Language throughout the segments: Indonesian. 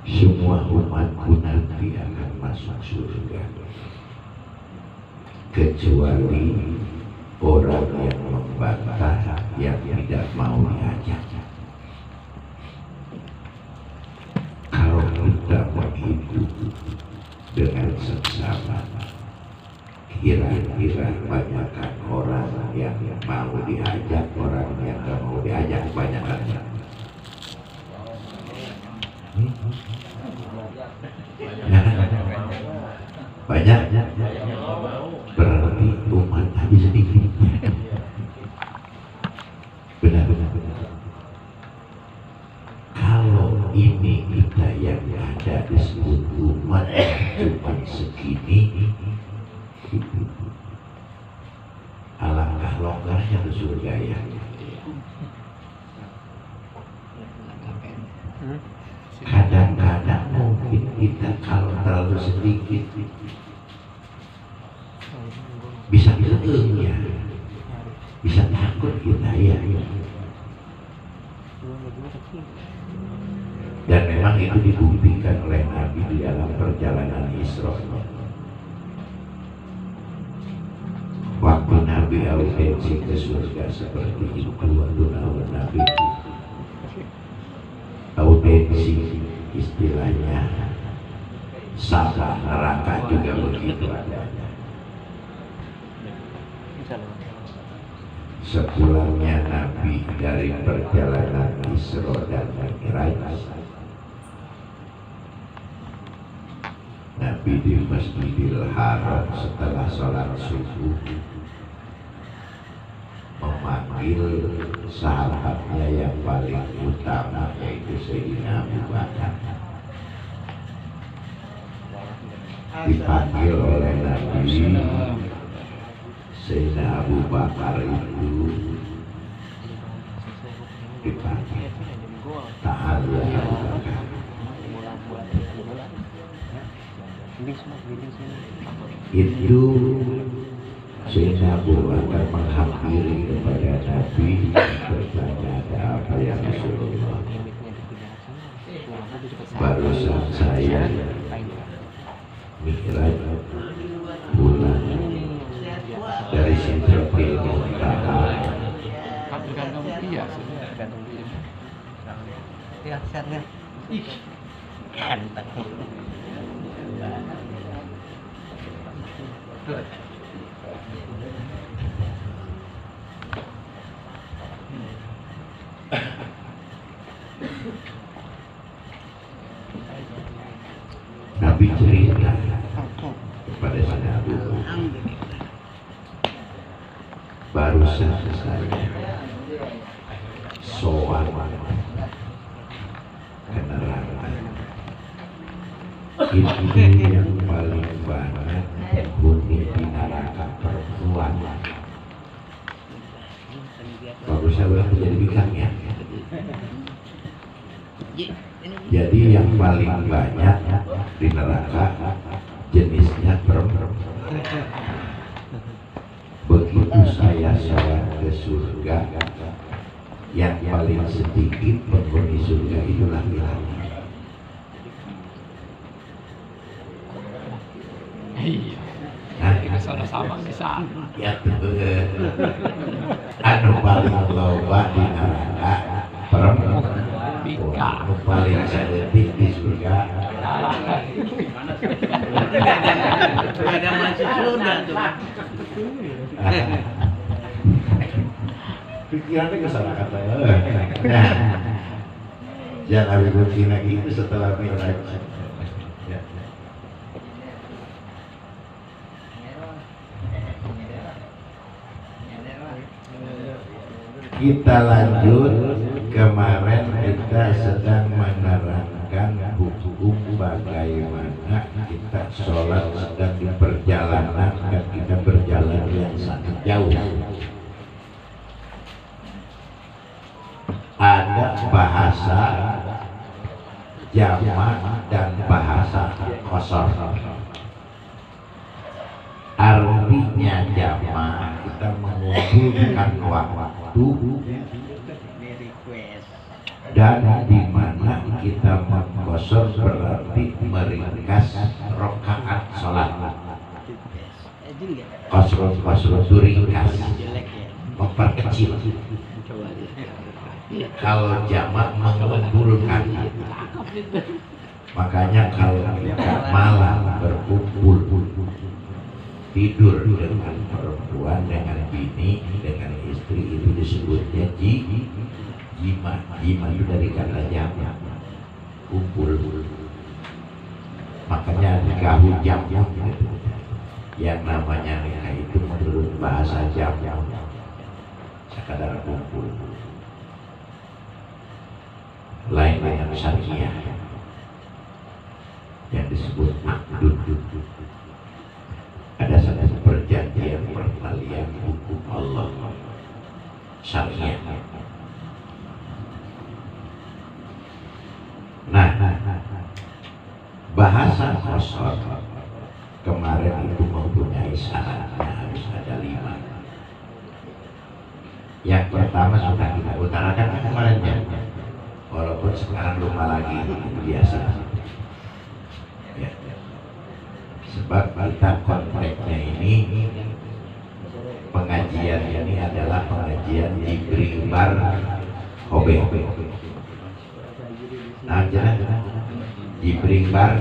semua umatku nanti akan masuk surga kecuali orang yang membantah, yang tidak mau diajak. Kalau kita menghidup dengan seksama, kira-kira banyakkan orang yang mau diajak, orang yang tidak mau diajak, banyakkan. Banyak, berarti umat habis sedikit. Benar-benar. Kalau ini kita yang ada disebut umat cuma segini, gitu. Alangkah longgarnya ke surga ya. Kadang-kadang mungkin kita kalau terlalu sedikit bisa geeng ya, bisa takut kita ya. Dan memang itu dibuktikan oleh Nabi di dalam perjalanan Isra. Waktu Nabi audiensi ke surga seperti itu, waktu Nabi audiensi istilahnya sama neraka juga begitu adanya. Sepulangnya Nabi dari perjalanan Isra dan Mi'raj, Nabi di Masjidil Haram setelah sholat subuh memanggil sahabatnya yang paling utama, yaitu Sayyidina Abu Bakar. Dipanggil oleh Nabi, Sayyidina Abu Bakar itu dipanggil, ta'ala Abu Bakar. Itu Sayyidina Abu Bakar menghampiri kepada Nabi, bertanya, ada apa ya Rasulullah? Barusan saya Mi'raj pulang dari Sidratil Muntaha. Tergantung dia, tergantung dia. Ya, sehatnya. Ganteng. Nabi cerita kepada Sayyidina Abu Bakar, barusan saya sowan ke neraka. Itu yang paling banyak penghuni di neraka perempuan. Bagus saya udah menjadi bintang ya. Jadi yang paling banyak di neraka jenisnya perempuan. Begitu saya sowan ke surga, yang paling sedikit penghuni surga itu laki-laki. Iya. Nah, Kita sama-sama di sana. ya betul. Anu paling loba di neraka perempuan. Anu paling sedikit di surga. Ada masih surga tuh. Pikirannya kesana kata. Nah, yang Habib Butina itu setelah Mi'raj. Ya. Kita lanjut, kemarin kita sedang menerangkan hukum bagaimana kita sholat sedang di perjalanan dan kita berjalan yang sangat jauh. Ada bahasa jamak dan bahasa qasar. Artinya jamak kita mengumpulkan waktu dan di mana kita mengkosor berarti meringkas rokaat sholat. Kosor itu ringkas, memperkecil. Kalau jamak mengumpulkan. Makanya kalau kita malam berkumpul tidur dengan perempuan, dengan bini, dengan istri, itu disebutnya jima. Jima itu dari kata jamak, kumpul. Makanya nikahu jamu gitu. Yang namanya nikah itu menurut bahasa jamu sekadar kumpul, lain dengan syariah yang disebut akdud. Ada satu perjanjian pertalian hukum Allah syariah. Nah, bahasa kosor kemarin itu mempunyai syaratnya, harus ada 5. Yang pertama sudah kita utarakan kemarin ya, walaupun sekarang lupa lagi, itu biasa ya. Sebab kita konteksnya ini, pengajian ini adalah pengajian Jibril Bar Hobe. Nah, jangan Jibril Bar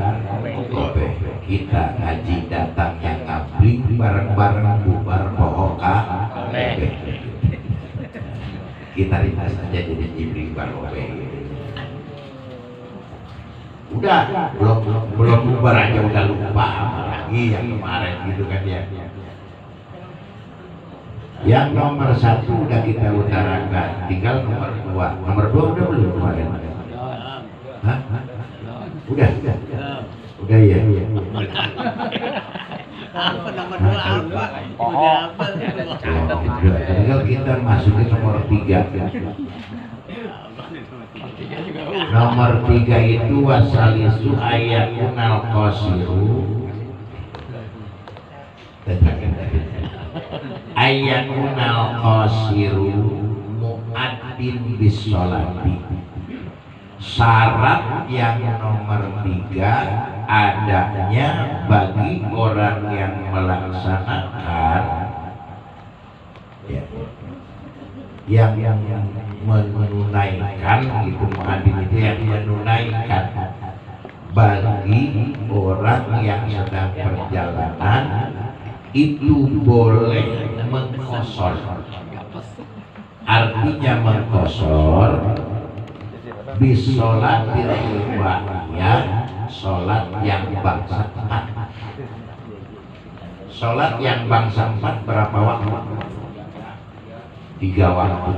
Hobe. Kita ngaji datangnya ngabling bareng-bareng bubar bohoka Hobe. Kita ringkas saja jadi Jibril Bar Hobe. Udah, belum bubar aja udah lupa lagi yang kemarin gitu kan ya. Yang nomor 1 udah kita utarakan, tinggal nomor 2. Nomor 2 udah belum kemarin? Hah? Udah ya. Apa nomor 2 apa? Udah apa? Tinggal kita masukin nomor 3. Nomor 3 itu wasalisu ayakunal qasiru. Ayakunal qasiru mu'addin bisolati. Syarat yang nomor 3 adanya bagi orang yang melaksanakan ya, yang menunaikan itu, mu'addin itu yang menunaikan bagi orang yang sedang perjalanan itu boleh mengkosor. Artinya mengkosor bisolatil wahiyah, sholat yang bangsa 4. Sholat yang bangsa 4 berapa waktu? 3 waktu.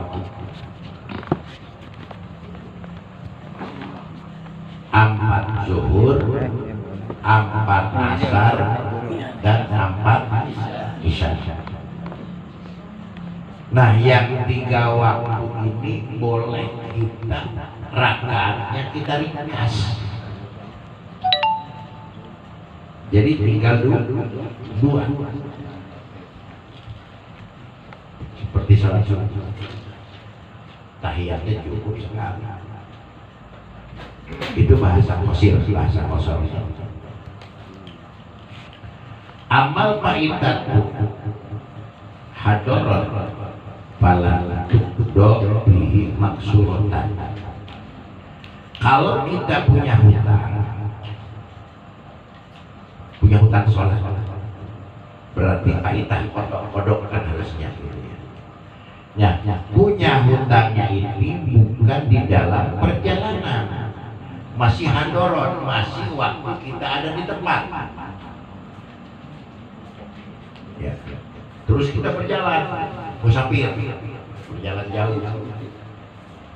4 zuhur, 4 asar, dan 4 isya. Nah, yang 3 waktu ini boleh kita rakaatnya kita ringkas. Jadi tinggal 2. Seperti sholat sunnah, tahiyatnya cukup sekali. Itu bahasa kosor. Amal fa'idat hadarat fala tuqdo bihi maksuratan. Kalau kita punya hutang sholat, berarti fa'idah kodok kan harusnya. Ya, punya hutangnya ini bukan di dalam perjalanan, masih hadarat, masih waktu kita ada di tempat. Ya. Terus kita berjalan, musafir, berjalan jauh.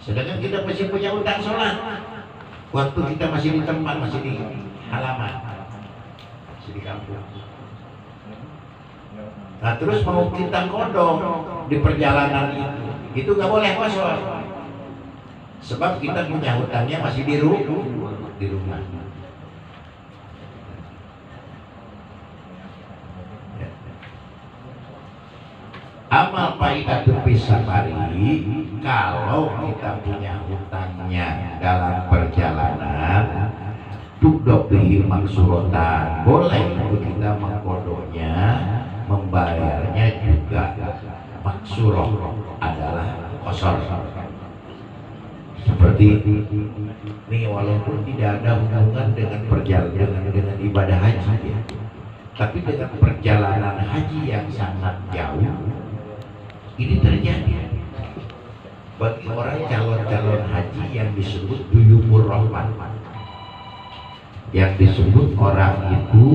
Sedangkan kita masih punya hutang sholat. Waktu kita masih di tempat, masih di halaman, masih di kampung. Nah, terus mau kita kodok di perjalanan itu nggak boleh kosor. Sebab kita punya hutangnya masih di rumah. Amal fa'idatun fi sabari kalau kita punya hutangnya dalam perjalanan tudok bihi maksurotan, boleh untuk kita mengkodoknya, membayarnya juga maksuroh adalah kosor. Seperti ini, walaupun tidak ada hubungan dengan perjalanan dengan ibadah haji ya, tapi dengan perjalanan haji yang sangat jauh ini terjadi bagi orang calon-calon haji yang disebut duyumur rahman, yang disebut orang itu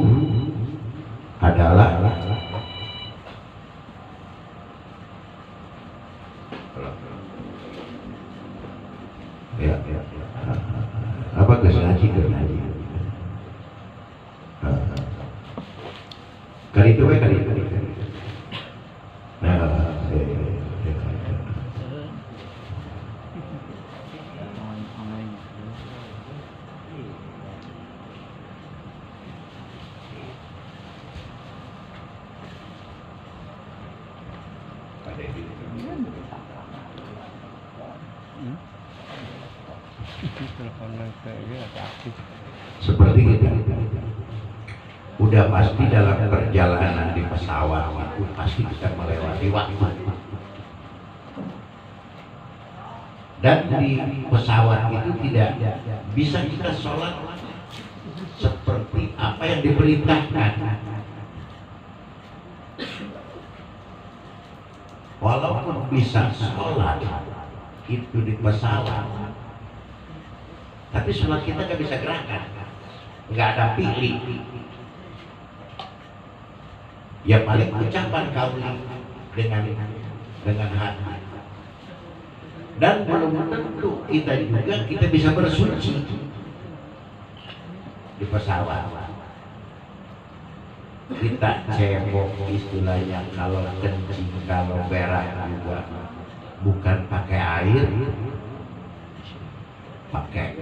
adalah ya, apa kesengaji kernaji kali itu kali seperti itu. Udah pasti dalam perjalanan di pesawat itu pasti kita melewati waktu, dan di pesawat itu tidak bisa kita sholat seperti apa yang diperintahkan. Walaupun bisa sholat itu di pesawat, tapi sholat kita nggak bisa gerakan, nggak ada pilih. Ya paling ucapan kauli dengan hati, dan belum tentu kita bisa bersuci di pesawat. Kita cebok istilahnya, kalau kencing, kalau berak juga bukan pakai air, pakai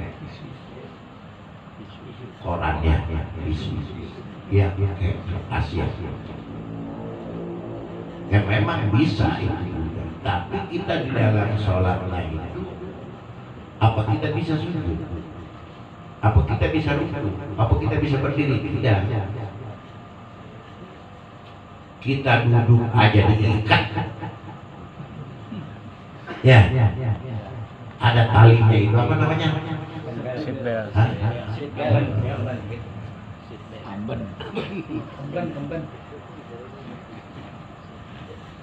korannya, ya pakai kertas ya. Ya memang bisa itu, tapi kita di dalam sholatnya itu, apa kita bisa sujud? Apa kita bisa ruku? Apa kita bisa berdiri? Tidak. Kita duduk aja diikat. Ya. Ada talinya itu, apa namanya? Seatbelt. Amben.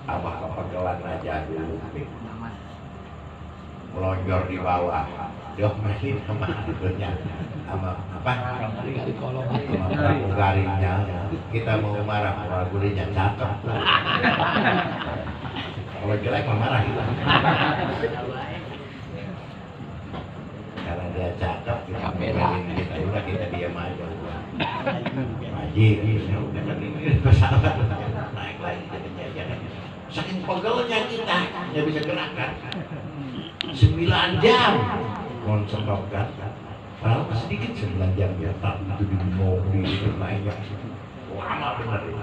Abah kepegelan aja dulu, melonjor di bawah, diomelin sama hantunya, sama apa? Sama pramugarinya. Kita mau marah, pramugarinya cakep. Kalau jelek mah marah gitu. Karena dia cakep, kita ngomelin kita, udah kita diam aja. Haji, udah kan ini pesawat naik lagi jadinya jangan. Saking pegelnya kita nggak bisa gerakan 9 jam non-stop kan, padahal masih sedikit 9 jam ya, tapi itu di mobil itu naiknya lama bener itu.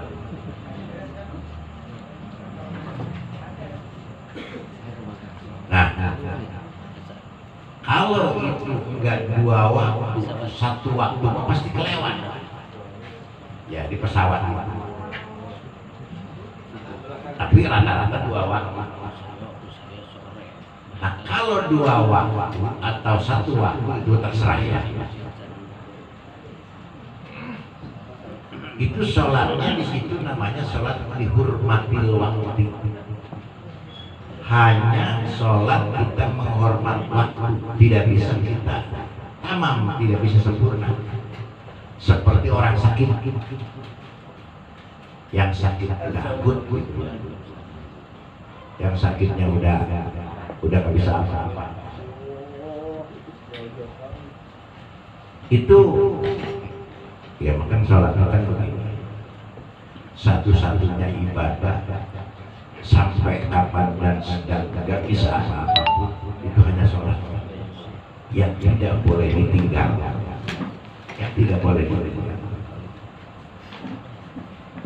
Nah, kalau itu enggak 2 waktu, 1 waktu pasti kelewat ya di pesawat itu. Tapi rata-rata 2 waktu. Nah kalau 2 waktu atau 1 waktu itu terserah ya. Itu sholatnya di situ namanya sholat dihormatil waktu. Hanya sholat kita menghormat waktu, tidak bisa kita tamam, tidak bisa sempurna. Seperti orang sakit, yang sakit akut, yang sakitnya udah nggak bisa apa-apa, itu ya makan sholat kan begini, satu-satunya ibadah sampai kapan dan sedang nggak bisa apa-apa itu hanya sholat yang tidak boleh ditinggal, yang tidak boleh ditinggal.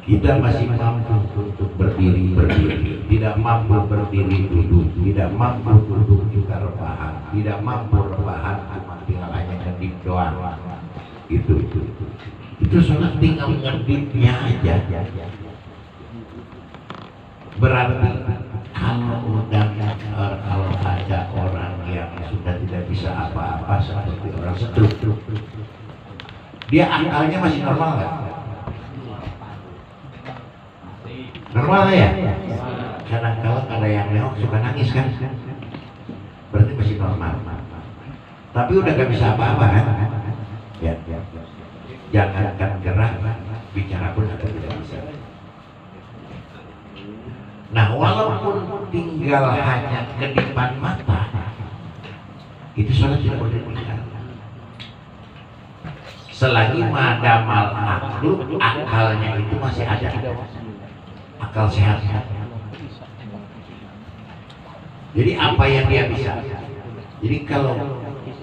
Kita masih mampu untuk berdiri, tidak mampu berdiri duduk, tidak mampu duduk kita rebahan, tidak mampu rebahan cuma tinggal hanya ngedip doang. Itu sholat tinggal ngedipnya aja. Berarti kalau ada orang yang sudah tidak bisa apa-apa seperti orang stroke, dia akalnya masih normal nggak? Normal ya? Karena kalau ada yang nengok suka nangis kan? Berarti masih normal. Tapi udah gak bisa apa-apa kan? Ya. Jangankan gerak, bicara pun sudah tidak bisa. Nah, walaupun tinggal hanya kedipan mata, itu sholat tidak boleh ditinggal. Selagi madamal akhluk, akalnya itu masih ada, akal sehat. Jadi apa yang dia bisa? Jadi kalau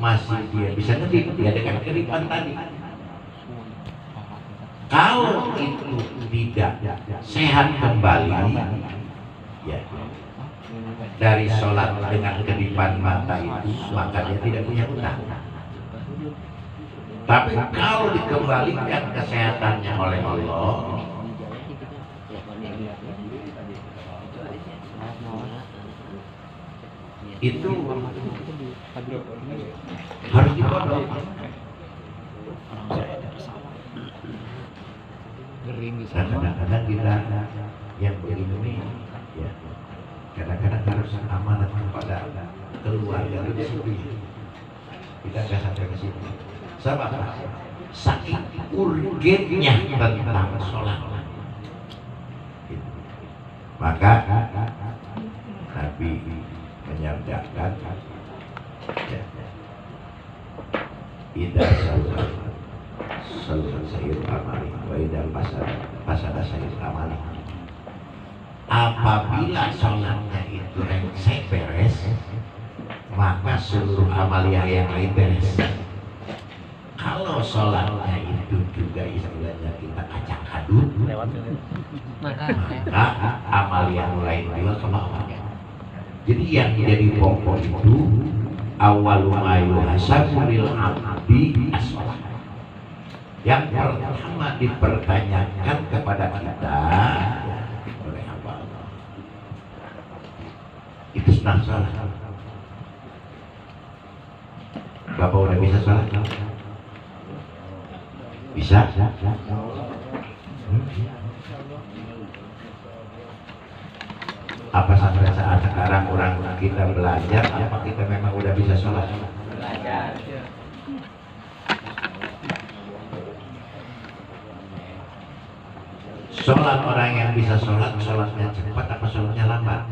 masih dia bisa ngedip, dia dengan kedipan tadi. Kalau itu tidak sehat kembali, ya, dari sholat dengan kedipan mata itu, maka dia tidak punya utang. Tapi kalau dikembalikan kesehatannya oleh Allah, itu harus dipotong. Nah, kadang-kadang kita yang begini, ya, kadang-kadang harus amanat kepada keluarga itu sendiri. Kita nggak sampai ke situ. Sama apa? Saking urgennya tentang sholat. Maka Nabi menyabdakan, "Idza sallallahu sayur amali wa idza pasada sayur amali." Apabila sholatnya itu rengsek beres, maka seluruh amaliyah yang lain beres. Kalau sholatnya itu juga istilahnya kita acak adut, maka amaliyah lain juga kemauan. Jadi yang jadi pokok itu awal ma yuhasabu lil abdi as-shalah. Yang pertama dipertanyakan kepada kita oleh hamba Allah itu tentang sholat. Bapak udah bisa sholat? Bisa? Apa sampai saat sekarang orang kita belajar, apa kita memang udah bisa sholat? Belajar. Sholat orang yang bisa sholat, sholatnya cepat apa sholatnya lambat?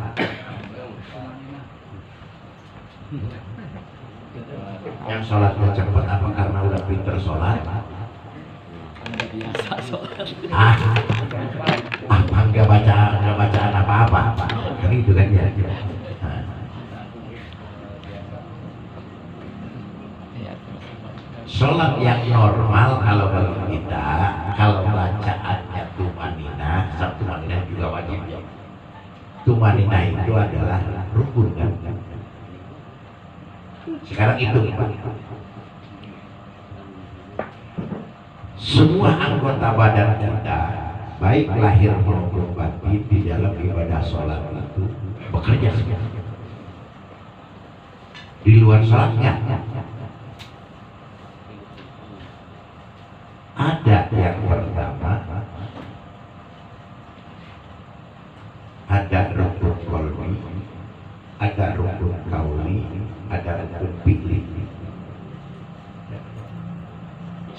Yang sholatnya cepat apa karena udah pinter sholat? Apa nggak bacaan apa-apa? Kan itu kan ya. Sholat yang normal kalau bagi kita, kalau bacaannya tumanina, satu tumanina juga wajib. Tumanina itu adalah rukun kan? Sekarang itu semua anggota badan kita, baik lahir maupun batin di dalam ibadah sholat itu bekerja semua. Di luar sholatnya ada yang pertama, ada rukun qalbi, ada rukun qauli, ada rukun fi'li.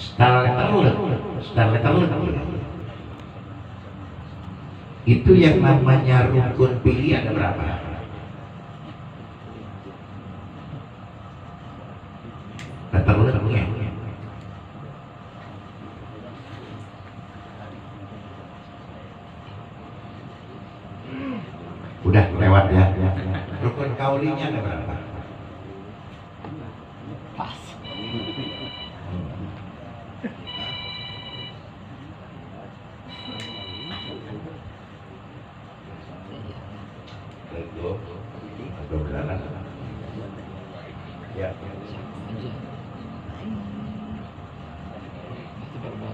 Starleterlet itu yang namanya rukun fi'li ada berapa? Starleterlet udah lewat ya. Rukun kaulinya ada berapa? Pas.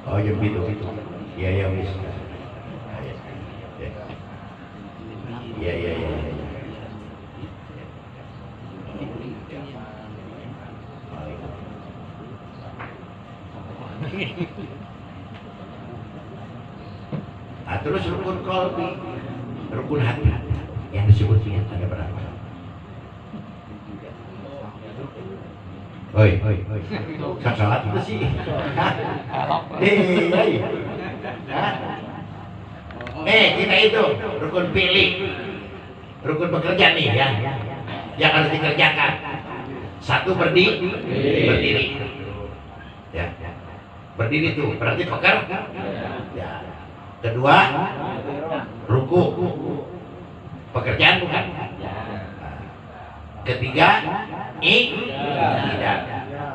Oh yang itu. Iya ya wis. Iya iya iya. Nah, terus rukun qalbi, rukun hati yang disebut ingat ada berapa? Oi, salat itu sih. Kita itu rukun pilih, rukun bekerja nih ya, yang harus dikerjakan. Satu berdiri, ya, berdiri tuh berarti pekerja. Ya. Kedua, ruku, pekerjaan bukan. Ketiga, tidak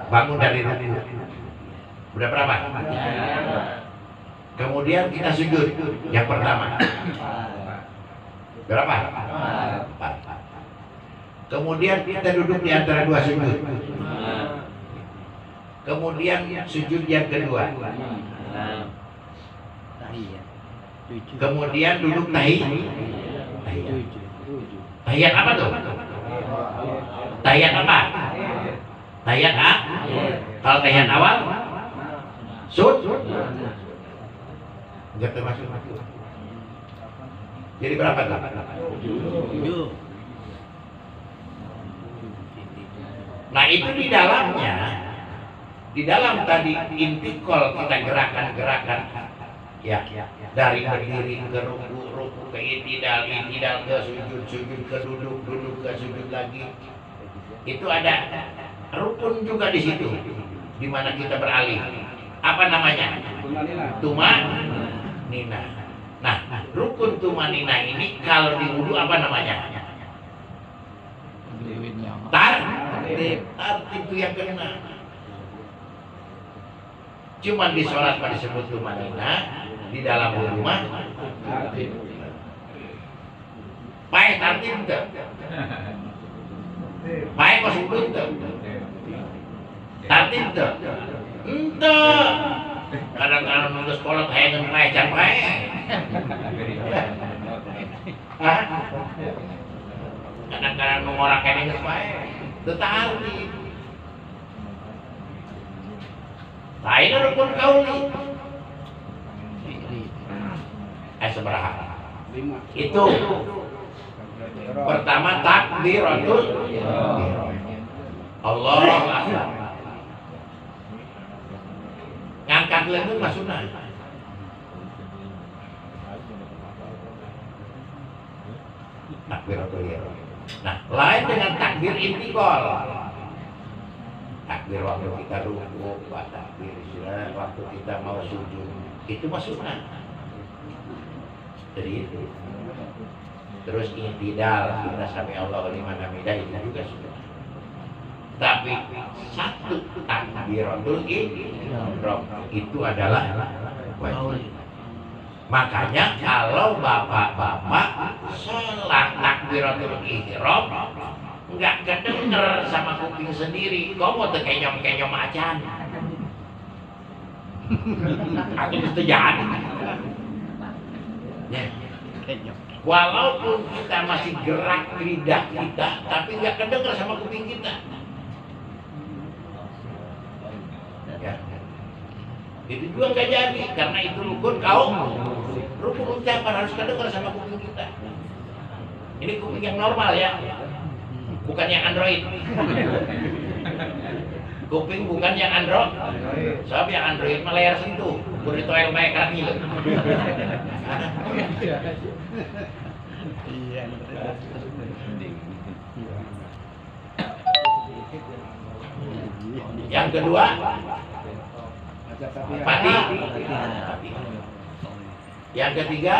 bangun dari ruku. Udah berapa? Kemudian kita sujud. Yang pertama. Berapa? 4. Kemudian kita duduk di antara dua sujud. Kemudian sujud yang kedua. Kemudian duduk tahiyat apa tuh? Tahiyat apa? Tahiyat A? Kalau tahiyat awal? Enggak termasuk. Jadi berapa tuh? Nah itu di dalamnya, di dalam tadi intikal kita gerakan-gerakan ya, dari berdiri ke ruku ke itidal ke sujud ke duduk ke sujud lagi. Itu ada rukun juga di situ, di mana kita beralih. Apa namanya? Tumanina. Nah, rukun tumanina ini kalau di wudu apa namanya? Tartib itu yang kena. Cuman di sholat pada disebut tumanina, di dalam wudu mah baik tartib itu. Baik masuk itu. Tartib itu. Ente. Kadang-kadang nunggu sekolah kayak ngemai capai. Kadang-kadang nunggu kayak ngemai. Tetapi lain rukun kauli. Seberapa? 5. Itu pertama takbiratul Allahu Akbar. Ngangkat lembut mah sunah. Takbiratul ihram. Nah, lain dengan takbir intikal. Takbir waktu kita ruku, takbir waktu kita mau sujud, itu mah sunah. Jadi itu. Terus intidal kita sampai Allah liman hamidah itu juga sudah. Tapi satu takbiratul ihram itu adalah wajib. Makanya kalau bapak-bapak sholat takbiratul ihram nggak kedenger sama kuping sendiri, kau mau terkenyom-kenyom acan. Aku mesti jadi. Ya. Walaupun kita masih gerak lidah kita, tapi nggak kedenger sama kuping kita. Ya. Itu juga nggak jadi, karena itu rukun rukun ucapan harus kedenger sama kuping kita. Ini kuping yang normal ya, bukan yang Android. Kuping bukan yang Android. Sebab yang Android mah layar sentuh, kudu toel bae karena ngileung. Yang kedua, pati. Yang ketiga,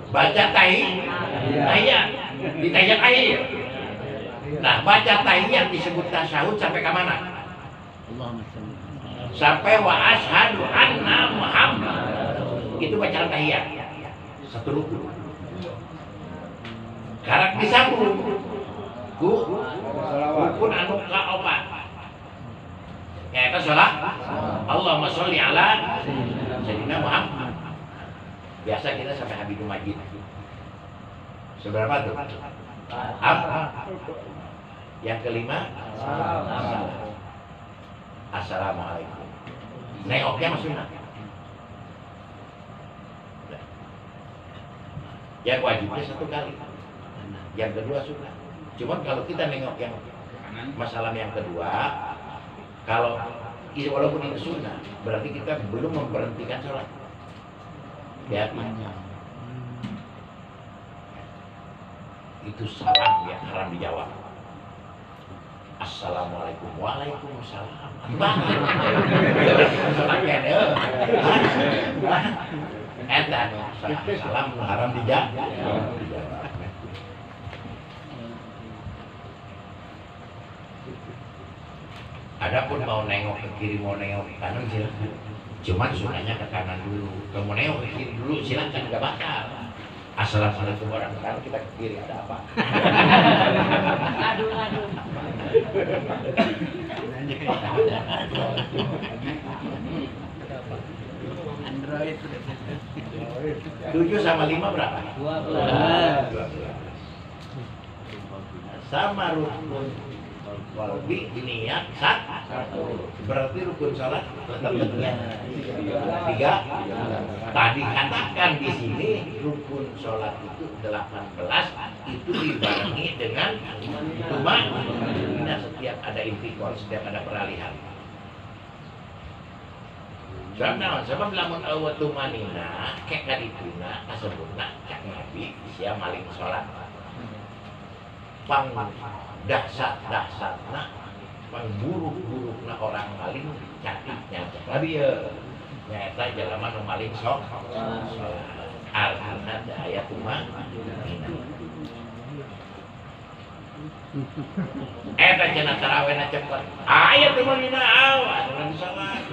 baca tahiyat, di tahiyat akhir. Nah, baca tahiyat disebut tasyahud sampai ke mana? Sampai wa asyhadu anna Muhammad. Itu bacaan tahiyat. Satu rukun. Sekarang disambung. rukun anu kaopat. Nyaeta salat. Allahumma sholli ala Sayyidina Muhammad. Biasa kita sampai Habibul Majid. Seberapa tuh? Apa? Yang kelima, salam. Assalamualaikum. Nengoknya maksudnya. Yang wajibnya satu kali. Yang kedua sunnah. Cuman kalau kita nengok yang masalah yang kedua, kalau walaupun itu sunnah, berarti kita belum memberhentikan sholat. Ya, itu salam ya, haram dijawab. Assalamualaikum, waalaikumsalam. Salam haram dijawab. Adapun mau nengok ke kiri, mau nengok ke kanan silakan. Cuman sunahnya ke kanan dulu. Kalau mau nengok ke kiri dulu silakan, nggak batal. Assalamualaikum warahmatullahi wabarakatuh, kita ke kiri ada apa? Aduh. Android. 7 sama 5 berapa? 12. Sama rukun walbi niat satu. Berarti rukun salat tetap 3. Tadi katakan di sini rukun salat itu 18, itu dibarengi dengan tumanina setiap ada intikal, setiap ada peralihan. Sebab lamun awat tumanina kek kadipuna kasebutna cak Nabi sia maling salat. Pang dahsat-dahsatna pang buruk-burukna orang maling catiknya. Tapi ya nyata jalaman nu maling sok. Artinya ada ayat tumanina. Eta cenah tarawehna cepet. Ayat tumanina awas urang salat.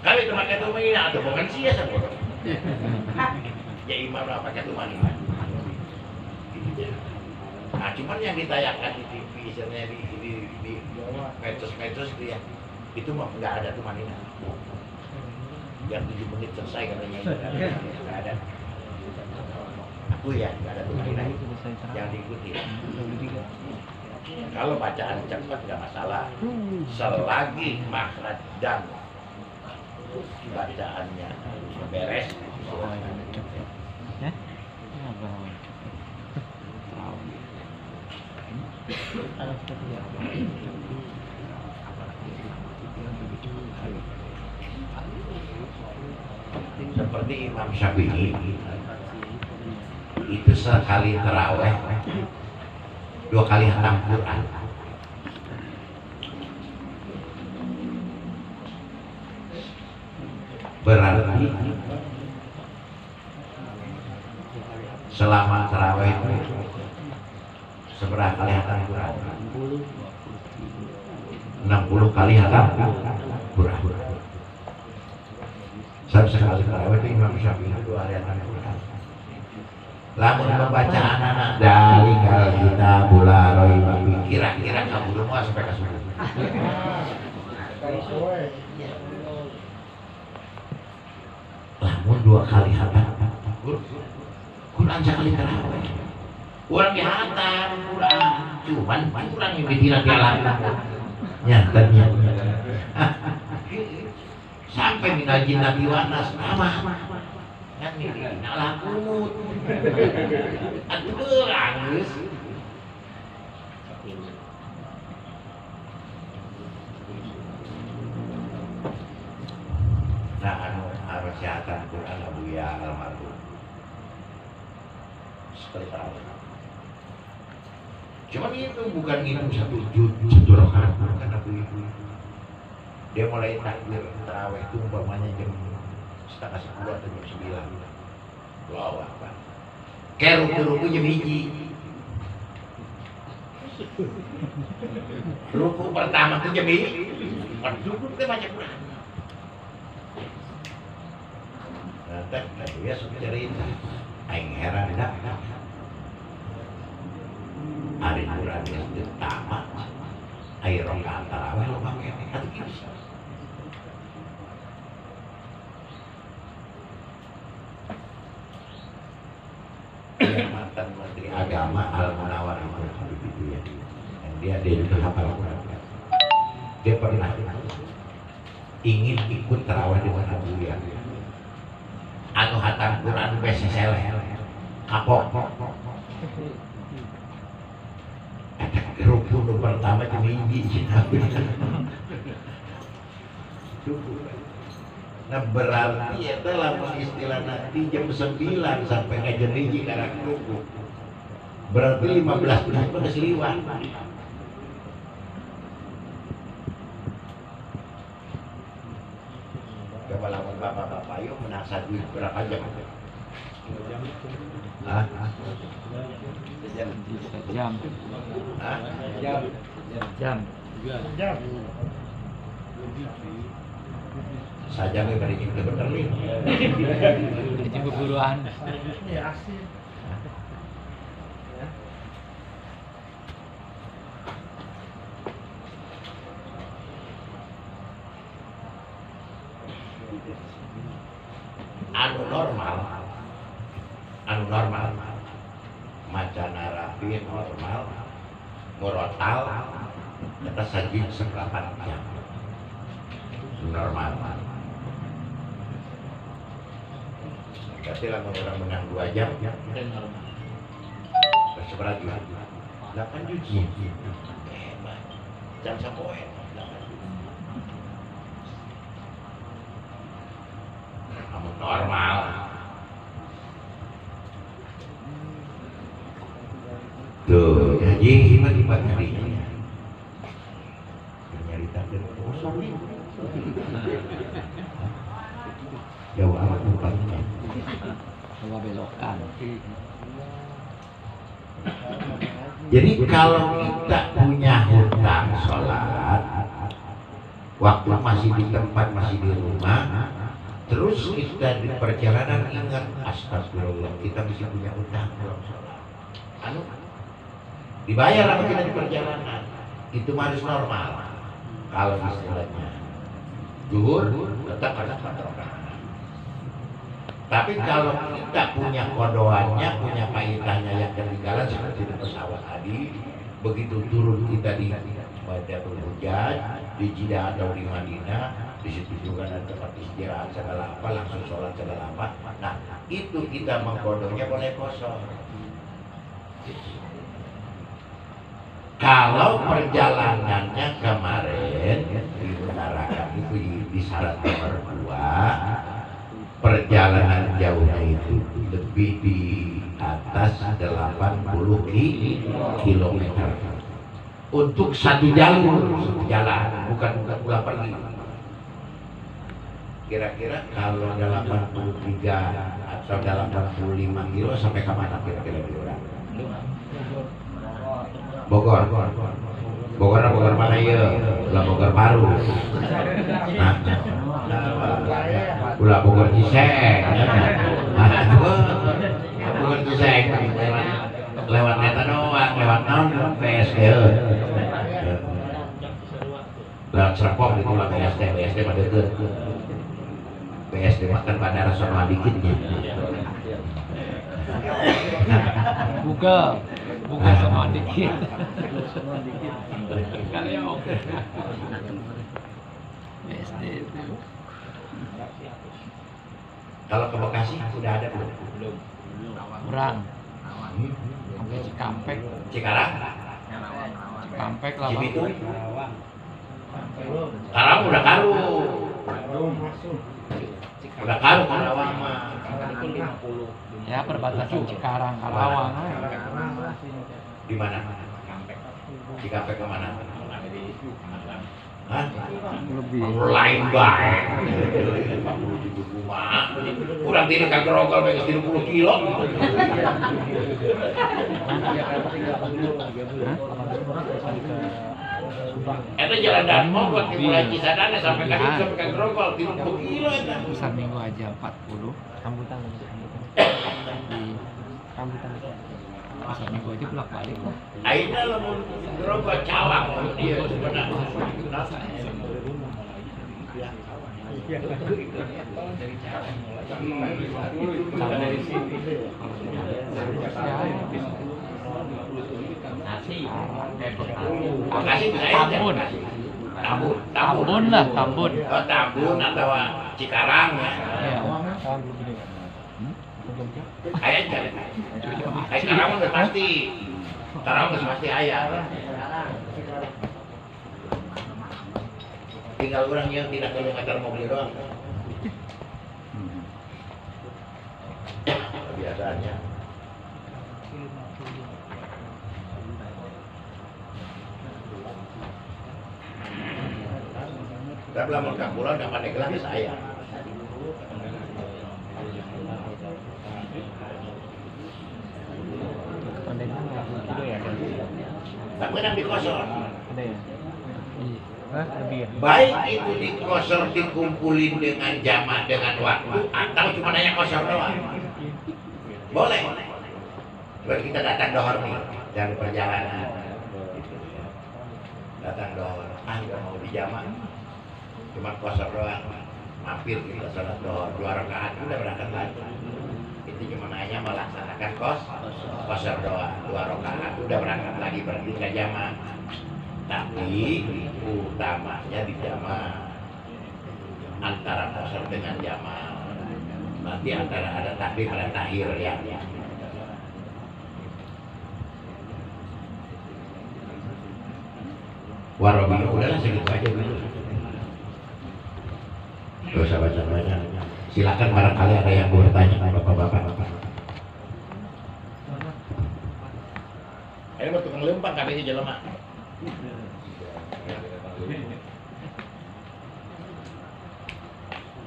Kami itu pakai tumanina atau bukan sia saboro. Ya imam lah pakai tumanina. Nah, cuman yang ditayangkan di TV, misalnya di medsos itu ya, itu mah nggak ada tumanina. Yang 7 menit selesai katanya nggak ada. Aku ya nggak ada tumanina yang diikuti. Kalau bacaan cepat nggak masalah, selagi makhraj dan bacaannya beres. Seperti Imam Syafi'i itu sekali taraweh 2 kali hatam Quran. Berarti selama taraweh itu seberapa kali hatam Quran? 60 kali hatam Quran. Sekali taraweh itu Imam Syafi'i 2 hari hatam Quran. Lamun membaca anak-anak dari kalau kita bularoi kira-kira kamu semua sampai ke subuh. Lamun 2 kali hatam Quran sekali taraweh. Kurang dihatam Quran, cuman kurang yang ditilang nyatanya. Sampai minal jinnati wan nas sama. Kan ini nalakut. Atuh beurang geus. Nah, anu kesehatan Quran Abu Ya almarhum. Sekali tarawih. Cuman itu bukan ngitung 1 rakaat, bukan Abu Ibu. Dia mulai takbir tarawih itu umpamanya jam 9:30 atau jam 9. Allahu Akbar. Kayak ruku-ruku jam 1. Ruku pertama itu jam 1. Duduk teh baca Quran. Nah, dia suka cerita. Aing heran dah. hari bulan yang tamat air rokaat tarawih lo pakai atau gitu. Yang mantan Menteri Agama Al-Munawar itu ya, dan dia juga hafal Quran. Dia pernah ingin ikut tarawih dengan Abu ya. Anu hatam Quran besesele kapok. Rukun pertama tinggi nah berarti ya dalam istilah nanti jam 9 sampai ngajar hiji karena rukun berarti 15 menit pada seliwan. Coba lawan bapak-bapak yuk menaksa duit berapa jam? Hah? Jam. Hah? Jam. Saja nih beri kita bener nih. Itu perburuan. Anu normal macan rapi normal murotal kita saji 8 jam normal. Berarti lama orang menang 2 jam berseberat juga 8 juji jam sapoe normal. Tuh, jadi hebat nyarinya. Nyarita dari kosong nih. Jauh amat tempatnya. Coba belokkan. Jadi kalau kita punya hutang sholat, waktu masih di tempat, masih di rumah, terus kita di perjalanan ingat astagfirullah kita masih punya hutang belum sholat. Anu dibayar apa kita di perjalanan itu harus normal. Kalau istilahnya zuhur tetap ada 4 rakaat. Tapi kalau kita punya kodoannya, punya paitahnya yang ketinggalan seperti di pesawat tadi, begitu turun kita di Badatul Hujaj, di Jeddah atau di Madinah, di situ juga ada tempat istirahat segala apa, langsung sholat segala apa. Nah itu kita mengkodonya boleh kosong. Kalau perjalanannya kemarin diutarakan itu di syarat nomor 2, perjalanan jauhnya itu lebih di atas 80 km untuk satu jalur jalan, bukan pulang pergi. Kira-kira kalau 83 atau 85 kilo sampai kemana kira-kira diurang? Bogor mana ya? Ulah Bogor Baru. Nah, ulah Bogor Ciseng. Bogor Ciseng lewat neta doang, lewat naon PSD. Lewat Serpong itu lah BSD mah deukeut. BSD mah kan bandara sono dikitnya. Buka sama dikit. Kalian BSD itu. Kalau ke Bekasi sudah ada belum? Kurang. Sampai Cikampek. Cikarang? Cikampek lah. Cibitung? Karawang udah karu. Udah karu Karawang mah. Ya perbatasan Cikarang Karawang. Di mana? Cikampek ke mana? Hah? Lebih. Lain baik. 47 rumah. Kurang tidak kan gerogol pengen 30 kilo. Itu jalan Danmo buat dimulai Cisadane sampai ke situ sampai ke Grogol 30 kilo itu. Besar minggu aja 40. Rambutan. Di rambutan. pasar minggu aja bolak balik lah. Aina lamun gerobak cawang dia sebenarnya. Tambun. Tambun lah, Tambun. Oh, Tambun atau Cikarang ya. Iya. Ayah Cikarang udah pasti. Cikarang udah pasti ayah. Tinggal orang yang tidak perlu ngajar mobil doang. Biasanya. Tapi lamun kampuran nggak pandai gelang saya. Tapi kan dikosor. Baik itu dikosor dikumpulin dengan jamaah dengan waktu atau cuma hanya kosor doang. Boleh. Buat kita datang dohor nih dari perjalanan. Datang dohor, nggak mau dijamaah. Cuma kosor doang, mampir kita sholat dohor 2 rakaat udah berangkat lagi. Itu cuma hanya melaksanakan kosor doang 2 rakaat udah berangkat lagi berarti nggak jamaah. Tapi utamanya di jamaah antara kosor dengan jamaah. Nanti antara ada takbir dan takhir ya. Warobino udahlah segitu aja dulu. Gak usah baca-baca. Silakan barangkali ada yang mau bertanya bapak-bapak. Ini buat tukang lempang kami di jelema.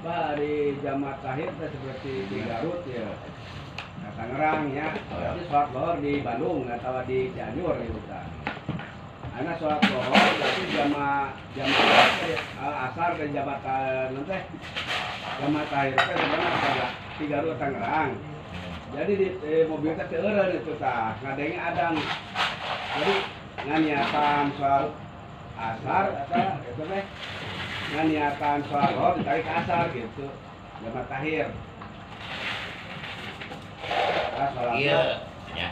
Pak di jamaah tahir seperti di Garut ya. Nah, Tangerang ya. Tapi sholat lohor di Bandung atau di Cianjur gitu kan. Anak sholat lohor tapi jamaah asar dan jamaah nanti jamaah tahir itu sebenarnya di Garut Tangerang. Jadi di mobilnya teeureun itu tah ngadenge adang. Jadi nganiatan sholat asar atau itu teh nganiatan sholat lohor ditarik ke asar gitu. Jamaah tahir. Iya, ya.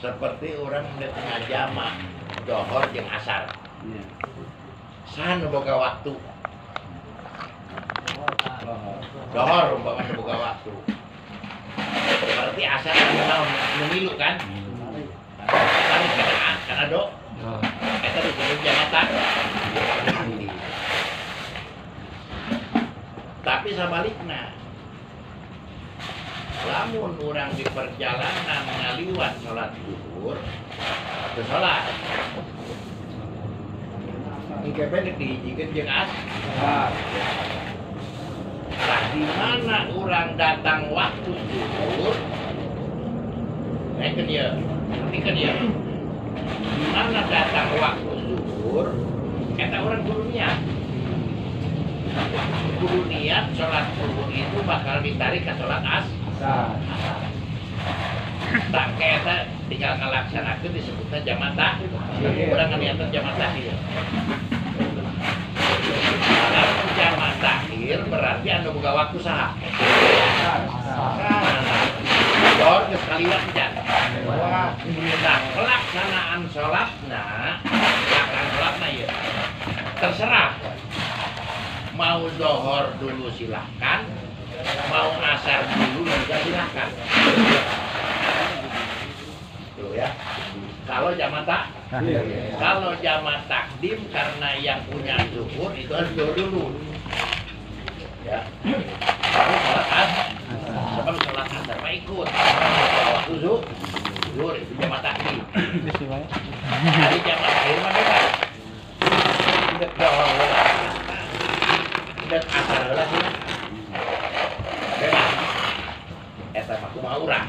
Seperti orang di tengah jamaah dohor jeung asar. Iya. San boga waktu. Dohor umpamanya boga waktu. Berarti asar kan memilu kan? Kan ada. Eta disebut jamaah. Tapi sabalikna. Lamun orang di perjalanan ngaliwat sholat zuhur atau sholat ini pendek dihijikan jeung asar. Nah, di mana orang datang waktu zuhur kan ya di mana datang waktu zuhur kata orang kudu niat sholat zuhur itu bakal ditarik ke sholat asar. Tak kata tinggal ngelaksanakan disebutnya jamaah tahir. Tapi orang ngeliatan jamaah tahir. Kalau jamaah tahir berarti anda buka waktu saha. Dohor geus kaliwat jan. Nah, pelaksanaan sholatna ya terserah. Mau dohor dulu silahkan. Mau asar dulu juga silahkan. Tuh ya. Kalau jamaah takdim karena yang punya zuhur itu harus dulu. Ya. Baru sholat asar. Sebab sholat asar mah ikut. Waktu zuhur itu jamaah takdim. Hari jamaah akhir mah bebas. Tidak dohor. Tidak asar lah sih. Bebas. Eta mah kumaha urang.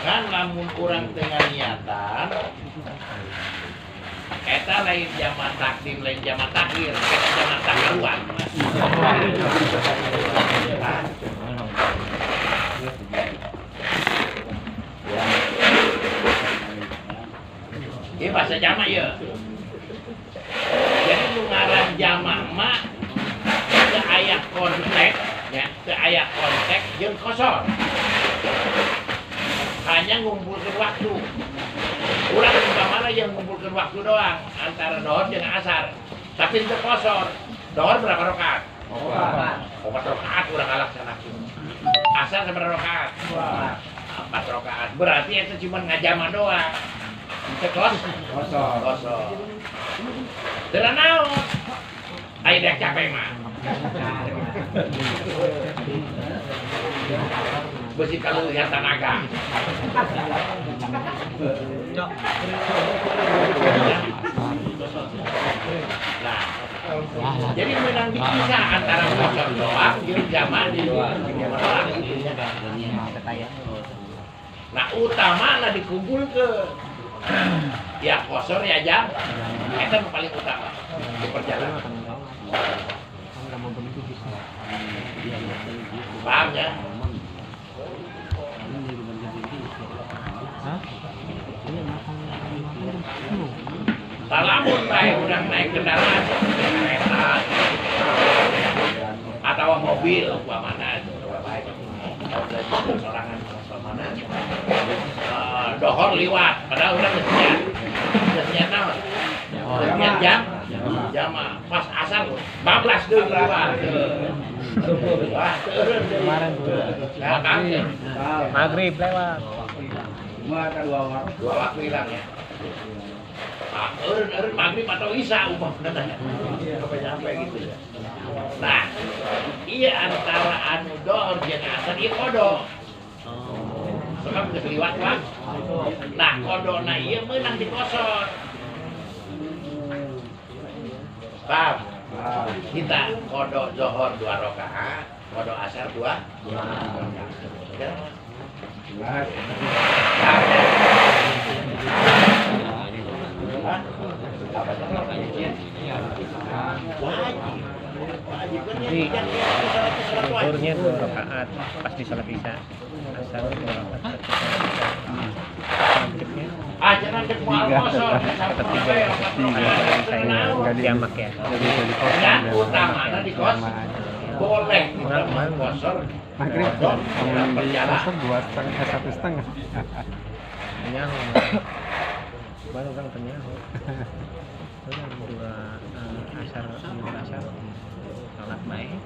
Kan lamun urang tengah niatan Eta lain jamaah takdim, lain jamaah takhir, eta jamaah takruan. Ini bahasa jamaah ya. Jadi nu ngaran jamaah mah teu aya kontek, ya, teu aya kontek jeung kosor. Hanya ngumpulkeun waktu. Urang umpamana yang ngumpulkeun waktu doang antara dohor jeung asar. Tapi teu kosor. Dohor berapa rakaat? 4 rakaat urang ngalaksanakeun. Asar sabaraha rakaat? 4 rakaat. Berarti eta cuma ngajama doang. Teu kosor. Dina naon? Aya dek capek mah. Besi kalau lihat tenaga. Nah, jadi menang dipisah antara kosor doang jeung jamaah di doang. Nah, utamana dikumpulkeun. Ya kosor ya jam. Eta yang paling utama di perjalanan. Paham ya? Salamun bae urang naik kendaraan kereta atau mobil umpamana sorangan umpamana dohor liwat padahal urang geus nyian naon? Nyian jam pas asar 14 deui liwat. Wah, teureun deui. Maghrib lewat. Dua Waktu hilang ya. Eureun maghrib atau isya umpamana. Sampai gitu ya. Nah, iya antara anu dohor jeung asar ieu kodok. Sebab geus liwat waktu. Nah, kodona ieu meunang dikosor. Paham? Kita kodok zohor 2 rakaat, kodok asar 2 rakaat. Zuhurnya 2 rakaat pas di salat isya. Asar 2 rakaat. Maghribnya Jangan kemual kosor sampai jamak ya. dan utamanya di kos boleh kita kosor Maghrib berjalan 2,5 1,5. Penyahu. Baru orang penyahu. Orang 2 asar. Salat baik.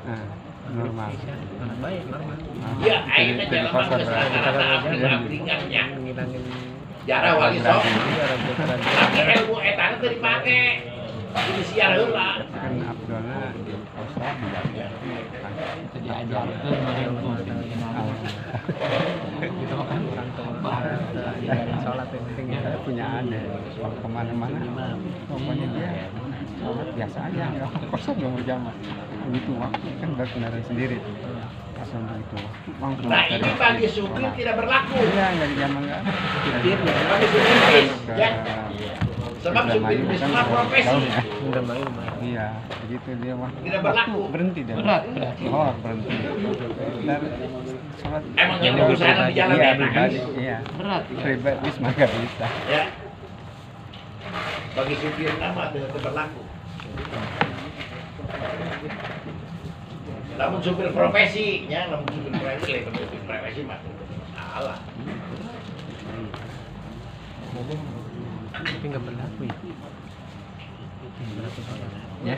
Normal. Salat baik normal. ya akhirnya jalan rata-rata abdi-abdinya Ngilangin jarah wali sok Iya, tapi ilmu etan teu dipake ini siar heula Kan Abdullah di kosong tidak. diajarkeun Itu kan orang tua. salat yang penting ya. Saya punya adik kemana-mana. Pokoknya dia sholat biasa aja, nggak kosong nggak mau jamaah. Begitu waktu kan berkendaraan sendiri. Langsung begitu. Langsung nah ini bagi supir tidak berlaku Iya nggak di jamaah nggak. bagi supir bis ya sebab supir bis mah profesi Udah main. Iya, begitu dia mah. Tidak berlaku. Berhenti dia. Berat. Oh, berhenti. Dan sholat. Emang yang urusan di jalan Iya, enak kan? pribadi. Iya. Berat. Pribadi mah nggak bisa. ya bagi supir nama tidak berlaku namun supir profesi ya namun supir profesi mah salah Tapi nggak berlaku ya. Berlaku sholat. Ya.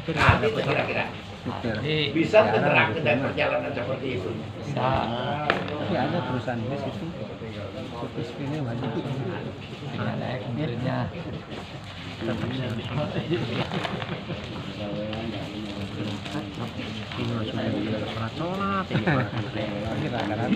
Itu nanti itu kira-kira Supir. bisa menerapkan dan perjalanan seperti itu Bisa. Tapi ada perusahaan bis itu. Supirnya wajib. Ada mobilnya. Ini masuk sholat. Ini rata-rata